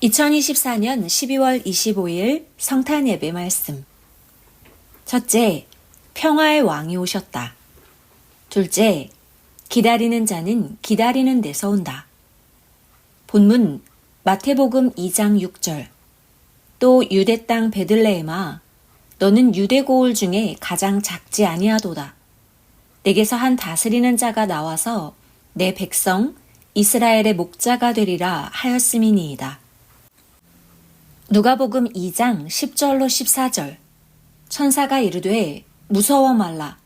2024년 12월 25일 성탄 예배 말씀. 첫째, 평화의 왕이 오셨다. 둘째, 기다리는 자는 기다리는 데서 온다. 본문 마태복음 2장 6절. 또 유대 땅 베들레헴아, 너는 유대 고을 중에 가장 작지 아니하도다. 내게서 한 다스리는 자가 나와서 내 백성 이스라엘의 목자가 되리라 하였음이니이다. 누가복음 2장 10절로 14절. 천사가 이르되 무서워 말라.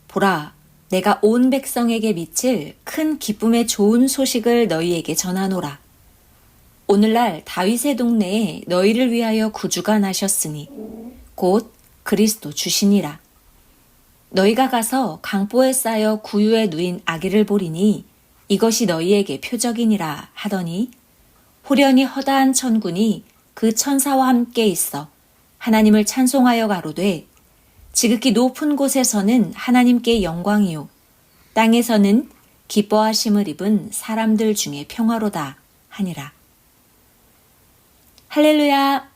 보라, 내가 온 백성에게 미칠 큰 기쁨의 좋은 소식을 너희에게 전하노라. 오늘날 다윗의 동네에 너희를 위하여 구주가 나셨으니 곧 그리스도 주시니라. 너희가 가서 강보에 쌓여 구유에 누인 아기를 보리니 이것이 너희에게 표적이니라 하더니 호련히 허다한 천군이 그 천사와 함께 있어 하나님을 찬송하여 가로되 지극히 높은 곳에서는 하나님께 영광이요 땅에서는 기뻐하심을 입은 사람들 중에 평화로다 하니라. 할렐루야!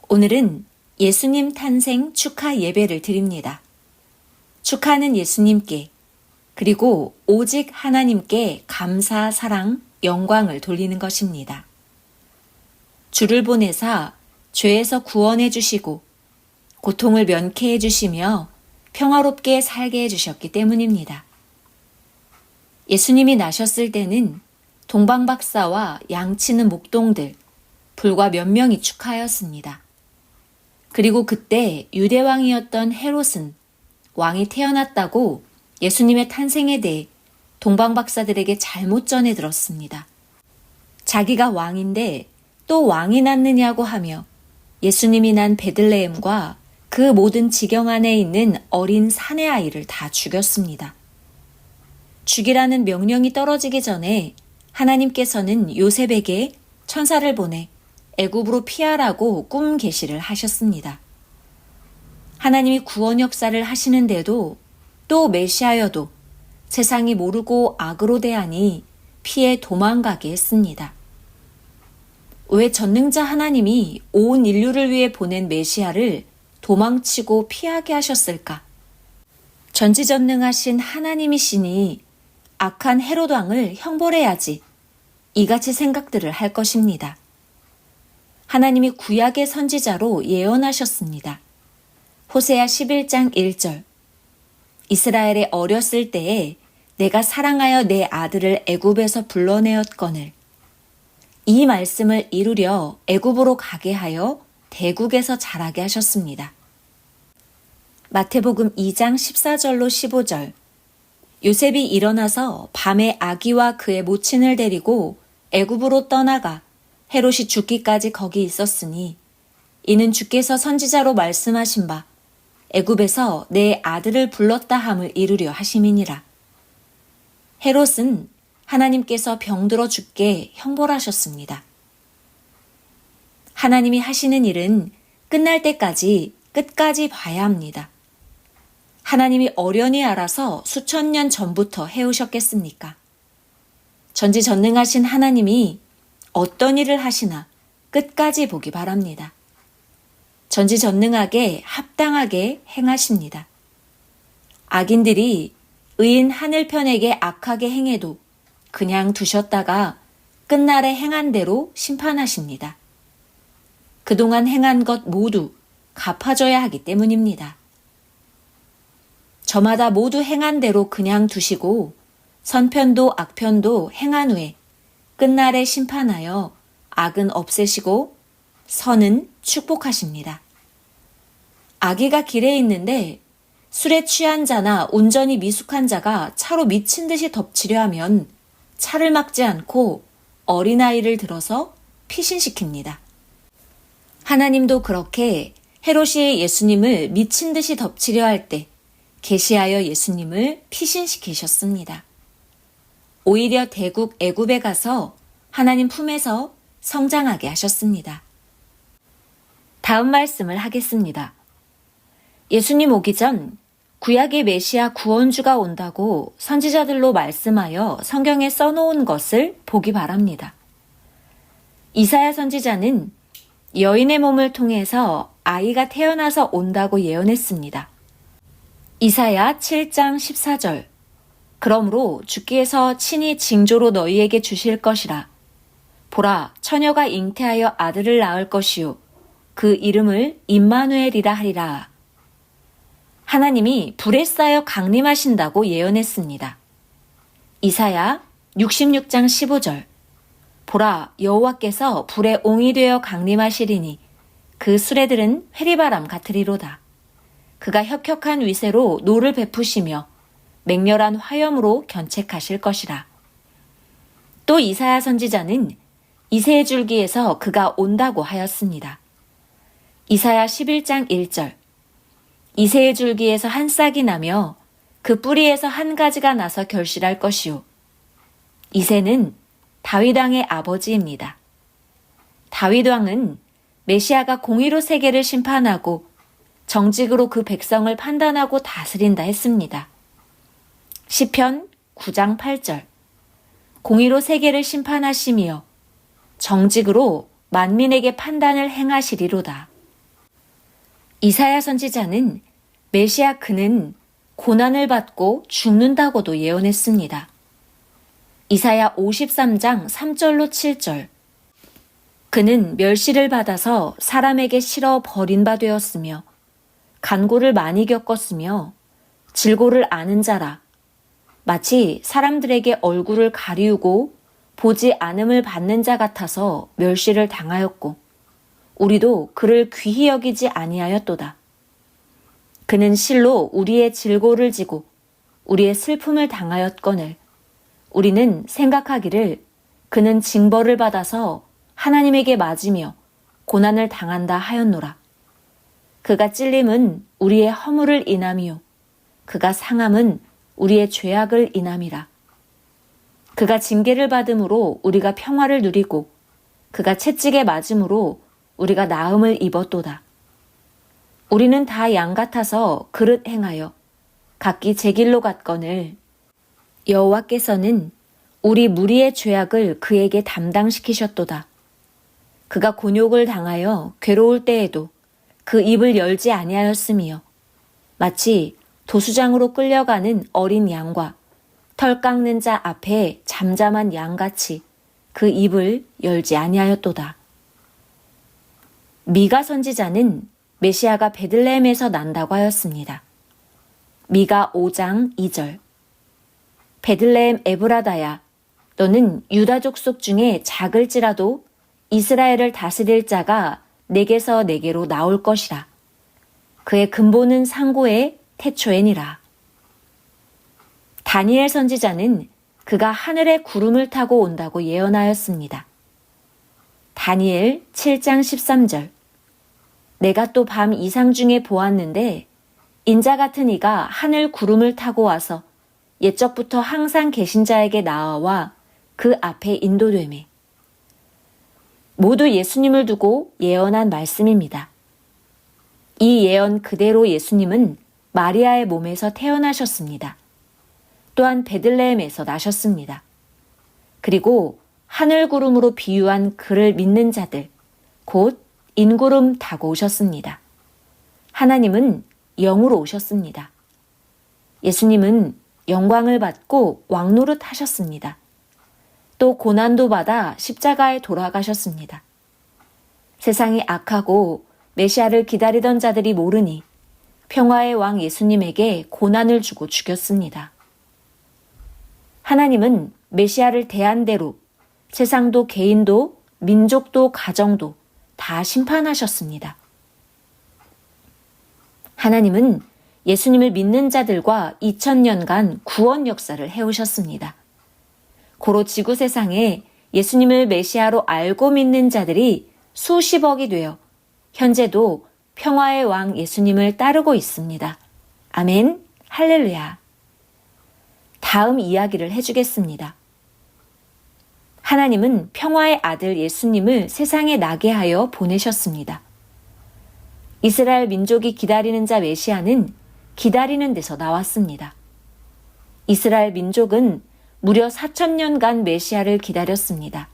오늘은 예수님 탄생 축하 예배를 드립니다. 축하하는 예수님께 그리고 오직 하나님께 감사, 사랑, 영광을 돌리는 것입니다. 주를 보내사 죄에서 구원해 주시고 고통을 면케해 주시며 평화롭게 살게 해주셨기 때문입니다. 예수님이 나셨을 때는 동방박사와 양치는 목동들 불과 몇 명이 축하하였습니다. 그리고 그때 유대왕이었던 헤롯은 왕이 태어났다고 예수님의 탄생에 대해 동방박사들에게 잘못 전해 들었습니다. 자기가 왕인데 또 왕이 낳느냐고 하며 예수님이 난 베들레헴과 그 모든 지경 안에 있는 어린 사내 아이를 다 죽였습니다. 죽이라는 명령이 떨어지기 전에 하나님께서는 요셉에게 천사를 보내 애굽으로 피하라고 꿈 계시를 하셨습니다. 하나님이 구원 역사를 하시는데도 또 메시아여도 세상이 모르고 악으로 대하니 피해 도망가게 했습니다. 왜 전능자 하나님이 온 인류를 위해 보낸 메시아를 도망치고 피하게 하셨을까? 전지전능하신 하나님이시니 악한 헤롯 왕을 형벌해야지 이같이 생각들을 할 것입니다. 하나님이 구약의 선지자로 예언하셨습니다. 호세아 11장 1절. 이스라엘의 어렸을 때에 내가 사랑하여 내 아들을 애굽에서 불러내었거늘. 이 말씀을 이루려 애굽으로 가게 하여 대국에서 자라게 하셨습니다. 마태복음 2장 14절로 15절. 요셉이 일어나서 밤에 아기와 그의 모친을 데리고 애굽으로 떠나가 헤롯이 죽기까지 거기 있었으니 이는 주께서 선지자로 말씀하신 바 애굽에서 내 아들을 불렀다 함을 이루려 하심이니라. 헤롯은 하나님께서 병들어 죽게 형벌하셨습니다. 하나님이 하시는 일은 끝날 때까지 끝까지 봐야 합니다. 하나님이 어련히 알아서 수천 년 전부터 해오셨겠습니까? 전지전능하신 하나님이 어떤 일을 하시나 끝까지 보기 바랍니다. 전지전능하게 합당하게 행하십니다. 악인들이 의인 하늘편에게 악하게 행해도 그냥 두셨다가 끝날에 행한 대로 심판하십니다. 그동안 행한 것 모두 갚아줘야 하기 때문입니다. 저마다 모두 행한 대로 그냥 두시고 선편도 악편도 행한 후에 끝날에 심판하여 악은 없애시고 선은 축복하십니다. 아기가 길에 있는데 술에 취한 자나 운전이 미숙한 자가 차로 미친 듯이 덮치려 하면 차를 막지 않고 어린아이를 들어서 피신시킵니다. 하나님도 그렇게 헤롯이 예수님을 미친 듯이 덮치려 할 때 계시하여 예수님을 피신시키셨습니다. 오히려 대국 애굽에 가서 하나님 품에서 성장하게 하셨습니다. 다음 말씀을 하겠습니다. 예수님 오기 전 구약의 메시아 구원주가 온다고 선지자들로 말씀하여 성경에 써놓은 것을 보기 바랍니다. 이사야 선지자는 여인의 몸을 통해서 아이가 태어나서 온다고 예언했습니다. 이사야 7장 14절. 그러므로 주께서 친히 징조로 너희에게 주실 것이라. 보라, 처녀가 잉태하여 아들을 낳을 것이요 그 이름을 임마누엘이라 하리라. 하나님이 불에 쌓여 강림하신다고 예언했습니다. 이사야 66장 15절. 보라, 여호와께서 불에 옹이 되어 강림하시리니 그 수레들은 회리바람 같으리로다. 그가 혁혁한 위세로 노를 베푸시며 맹렬한 화염으로 견책하실 것이라. 또 이사야 선지자는 이새의 줄기에서 그가 온다고 하였습니다. 이사야 11장 1절. 이새의 줄기에서 한 싹이 나며 그 뿌리에서 한 가지가 나서 결실할 것이요. 이새는 다윗 왕의 아버지입니다. 다윗 왕은 메시아가 공의로 세계를 심판하고 정직으로 그 백성을 판단하고 다스린다 했습니다. 시편 9장 8절. 공의로 세계를 심판하시며 정직으로 만민에게 판단을 행하시리로다. 이사야 선지자는 메시아 그는 고난을 받고 죽는다고도 예언했습니다. 이사야 53장 3절로 7절. 그는 멸시를 받아서 사람에게 실어 버린 바 되었으며 간고를 많이 겪었으며 질고를 아는 자라. 마치 사람들에게 얼굴을 가리우고 보지 않음을 받는 자 같아서 멸시를 당하였고 우리도 그를 귀히 여기지 아니하였도다. 그는 실로 우리의 질고를 지고 우리의 슬픔을 당하였거늘 우리는 생각하기를 그는 징벌을 받아서 하나님에게 맞으며 고난을 당한다 하였노라. 그가 찔림은 우리의 허물을 인함이요 그가 상함은 우리의 죄악을 인함이라. 그가 징계를 받음으로 우리가 평화를 누리고 그가 채찍에 맞음으로 우리가 나음을 입었도다. 우리는 다 양 같아서 그릇 행하여 각기 제 길로 갔거늘 여호와께서는 우리 무리의 죄악을 그에게 담당시키셨도다. 그가 곤욕을 당하여 괴로울 때에도 그 입을 열지 아니하였으며 마치 도수장으로 끌려가는 어린 양과 털 깎는 자 앞에 잠잠한 양같이 그 입을 열지 아니하였도다. 미가 선지자는 메시아가 베들레헴에서 난다고 하였습니다. 미가 5장 2절. 베들레헴 에브라다야, 너는 유다 족속 중에 작을지라도 이스라엘을 다스릴 자가 내게서 내게로 나올 것이라. 그의 근본은 상고의 태초에니라. 다니엘 선지자는 그가 하늘의 구름을 타고 온다고 예언하였습니다. 다니엘 7장 13절. 내가 또 밤 이상 중에 보았는데 인자 같은 이가 하늘 구름을 타고 와서 옛적부터 항상 계신 자에게 나아와 그 앞에 인도되매. 모두 예수님을 두고 예언한 말씀입니다. 이 예언 그대로 예수님은 마리아의 몸에서 태어나셨습니다. 또한 베들레헴에서 나셨습니다. 그리고 하늘 구름으로 비유한 그를 믿는 자들, 곧 인구름 타고 오셨습니다. 하나님은 영으로 오셨습니다. 예수님은 영광을 받고 왕노릇 하셨습니다. 또 고난도 받아 십자가에 돌아가셨습니다. 세상이 악하고 메시아를 기다리던 자들이 모르니 평화의 왕 예수님에게 고난을 주고 죽였습니다. 하나님은 메시아를 대한 대로 세상도 개인도 민족도 가정도 다 심판하셨습니다. 하나님은 예수님을 믿는 자들과 2000년간 구원 역사를 해오셨습니다. 고로 지구 세상에 예수님을 메시아로 알고 믿는 자들이 수십억이 되어 현재도 평화의 왕 예수님을 따르고 있습니다. 아멘, 할렐루야. 다음 이야기를 해주겠습니다. 하나님은 평화의 아들 예수님을 세상에 나게 하여 보내셨습니다. 이스라엘 민족이 기다리는 자 메시아는 기다리는 데서 나왔습니다. 이스라엘 민족은 무려 4000년간 메시아를 기다렸습니다.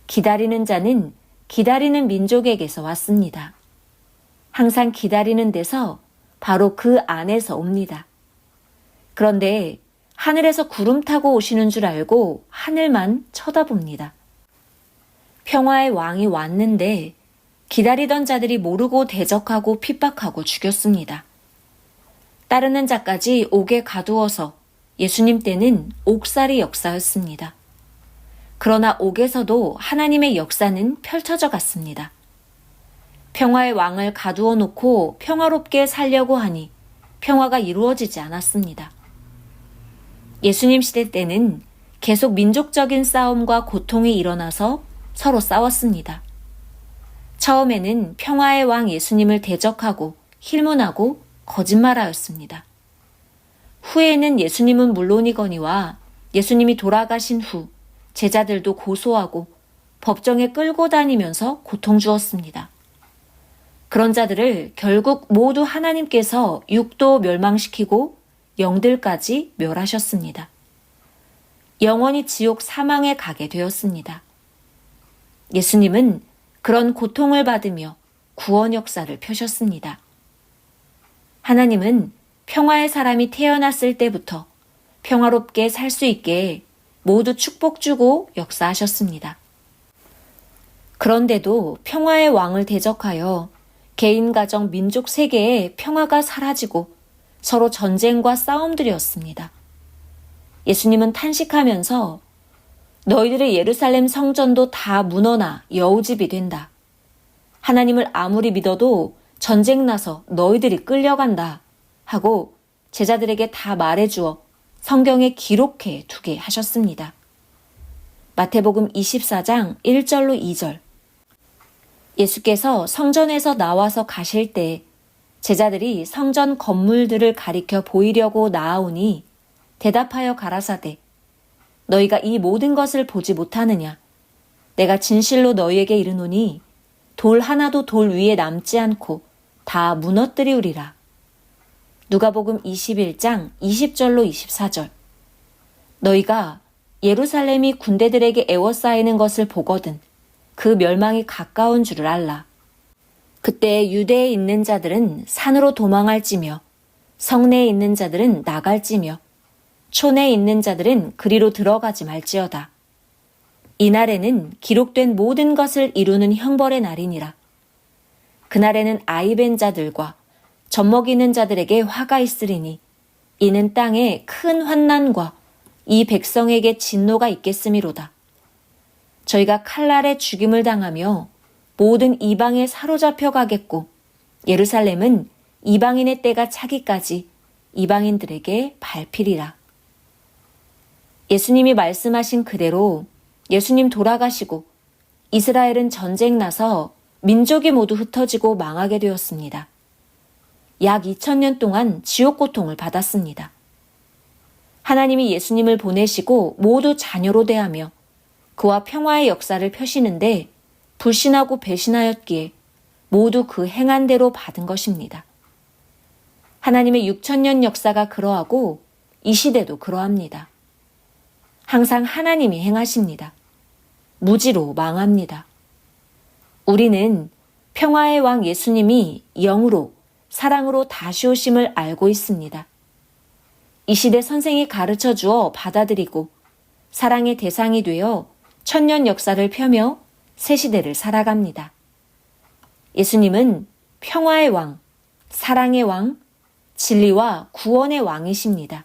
기다리는 자는 기다리는 민족에게서 왔습니다. 항상 기다리는 데서 바로 그 안에서 옵니다. 그런데 하늘에서 구름 타고 오시는 줄 알고 하늘만 쳐다봅니다. 평화의 왕이 왔는데 기다리던 자들이 모르고 대적하고 핍박하고 죽였습니다. 따르는 자까지 옥에 가두어서 예수님 때는 옥살이 역사였습니다. 그러나 옥에서도 하나님의 역사는 펼쳐져 갔습니다. 평화의 왕을 가두어 놓고 평화롭게 살려고 하니 평화가 이루어지지 않았습니다. 예수님 시대 때는 계속 민족적인 싸움과 고통이 일어나서 서로 싸웠습니다. 처음에는 평화의 왕 예수님을 대적하고 힐문하고 거짓말하였습니다. 후에는 예수님은 물론이거니와 예수님이 돌아가신 후 제자들도 고소하고 법정에 끌고 다니면서 고통 주었습니다. 그런 자들을 결국 모두 하나님께서 육도 멸망시키고 영들까지 멸하셨습니다. 영원히 지옥 사망에 가게 되었습니다. 예수님은 그런 고통을 받으며 구원 역사를 펴셨습니다. 하나님은 평화의 사람이 태어났을 때부터 평화롭게 살 수 있게 모두 축복 주고 역사하셨습니다. 그런데도 평화의 왕을 대적하여 개인, 가정, 민족 세계에 평화가 사라지고 서로 전쟁과 싸움들이었습니다. 예수님은 탄식하면서 너희들의 예루살렘 성전도 다 무너나 여우집이 된다. 하나님을 아무리 믿어도 전쟁 나서 너희들이 끌려간다 하고 제자들에게 다 말해주어 성경에 기록해 두게 하셨습니다. 마태복음 24장 1절로 2절. 예수께서 성전에서 나와서 가실 때 제자들이 성전 건물들을 가리켜 보이려고 나아오니 대답하여 가라사대 너희가 이 모든 것을 보지 못하느냐? 내가 진실로 너희에게 이르노니 돌 하나도 돌 위에 남지 않고 다 무너뜨리우리라. 누가복음 21장 20절로 24절. 너희가 예루살렘이 군대들에게 에워싸이는 것을 보거든 그 멸망이 가까운 줄을 알라. 그때 유대에 있는 자들은 산으로 도망할지며 성내에 있는 자들은 나갈지며 촌에 있는 자들은 그리로 들어가지 말지어다. 이날에는 기록된 모든 것을 이루는 형벌의 날이니라. 그날에는 아이 벤 자들과 젖먹이는 자들에게 화가 있으리니 이는 땅에 큰 환난과 이 백성에게 진노가 있겠음이로다. 저희가 칼날에 죽임을 당하며 모든 이방에 사로잡혀 가겠고 예루살렘은 이방인의 때가 차기까지 이방인들에게 밟히리라. 예수님이 말씀하신 그대로 예수님 돌아가시고 이스라엘은 전쟁 나서 민족이 모두 흩어지고 망하게 되었습니다. 약 2000년 동안 지옥 고통을 받았습니다. 하나님이 예수님을 보내시고 모두 자녀로 대하며 그와 평화의 역사를 펴시는데 불신하고 배신하였기에 모두 그 행한 대로 받은 것입니다. 하나님의 6000년 역사가 그러하고 이 시대도 그러합니다. 항상 하나님이 행하십니다. 무지로 망합니다. 우리는 평화의 왕 예수님이 영으로 사랑으로 다시 오심을 알고 있습니다. 이 시대 선생이 가르쳐 주어 받아들이고 사랑의 대상이 되어 천년 역사를 펴며 새 시대를 살아갑니다. 예수님은 평화의 왕, 사랑의 왕, 진리와 구원의 왕이십니다.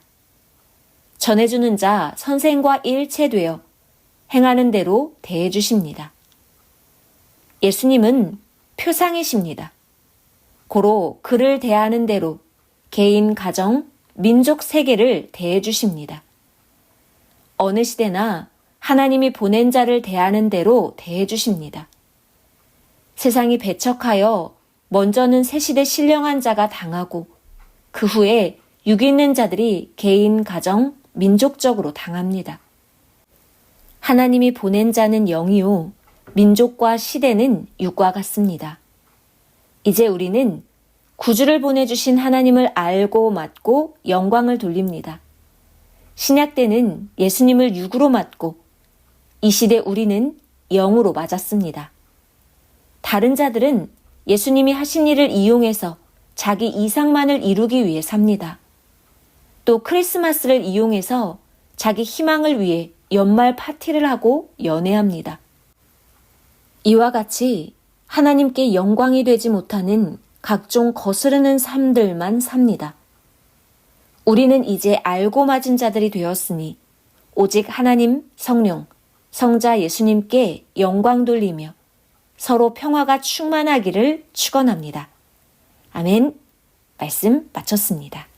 전해주는 자 선생과 일체되어 행하는 대로 대해주십니다. 예수님은 표상이십니다. 고로 그를 대하는 대로 개인, 가정, 민족 세계를 대해주십니다. 어느 시대나 하나님이 보낸 자를 대하는 대로 대해주십니다. 세상이 배척하여 먼저는 새 시대 신령한 자가 당하고 그 후에 육 있는 자들이 개인, 가정, 민족적으로 당합니다. 하나님이 보낸 자는 영이요 민족과 시대는 육과 같습니다. 이제 우리는 구주를 보내주신 하나님을 알고 맡고 영광을 돌립니다. 신약 때는 예수님을 육으로 맡고 이 시대 우리는 영으로 맞았습니다. 다른 자들은 예수님이 하신 일을 이용해서 자기 이상만을 이루기 위해 삽니다. 또 크리스마스를 이용해서 자기 희망을 위해 연말 파티를 하고 연애합니다. 이와 같이 하나님께 영광이 되지 못하는 각종 거스르는 삶들만 삽니다. 우리는 이제 알고 맞은 자들이 되었으니 오직 하나님, 성령, 성자 예수님께 영광 돌리며 서로 평화가 충만하기를 축원합니다. 아멘. 말씀 마쳤습니다.